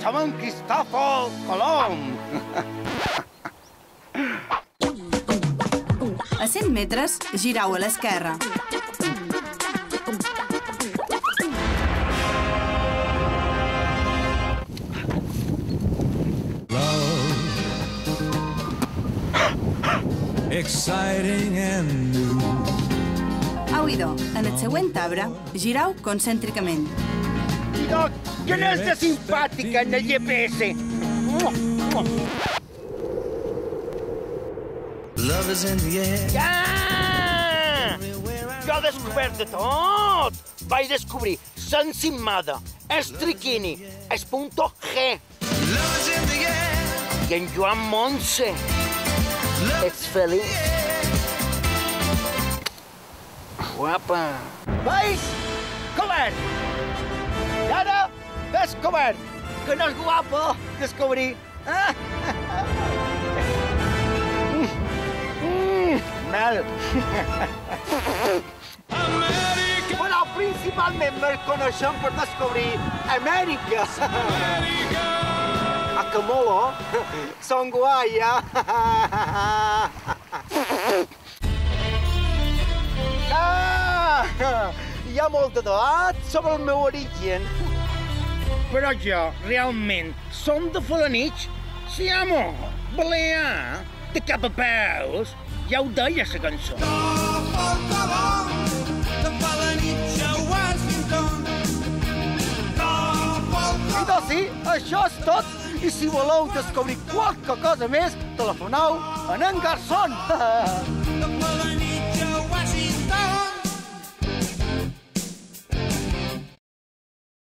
com en Cristòfol Colom. A 100 metres, girau a l'esquerra. Exciting and new. Au, idò, en el següent arbre, girau concèntricament. Idò, que n'és de simpàtica en el GPS. Love is in the air. Ja! Jo he descobert de tot. Vaig descobrir s'encimada, el triquini, el punto G. Love is in the air. I en Joan Montse. Ets feliç? Guapa. Veus? Cobert! I ara, descobert! Que no és guapo, descobrir. Mel. Bueno, principalment me'l coneixem per descobrir Amèrica. A que mola, són guai, hi ha molt de debat sobre el meu origen. Però jo, realment, som de Felanitx? Sí, amor, balear, de cap a peus. Ja ho deia, la cançó. I doncs sí, això és tot. I si voleu descobrir qualque cosa més, telefoneu en Garzón.